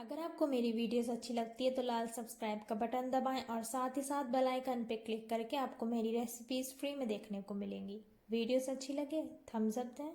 अगर आपको मेरी वीडियोस अच्छी लगती है तो लाल सब्सक्राइब का बटन दबाएं और साथ ही साथ बेल आइकन पे क्लिक करके आपको मेरी रेसिपीज़ फ्री में देखने को मिलेंगी। वीडियोस अच्छी लगे थम्स अप दें।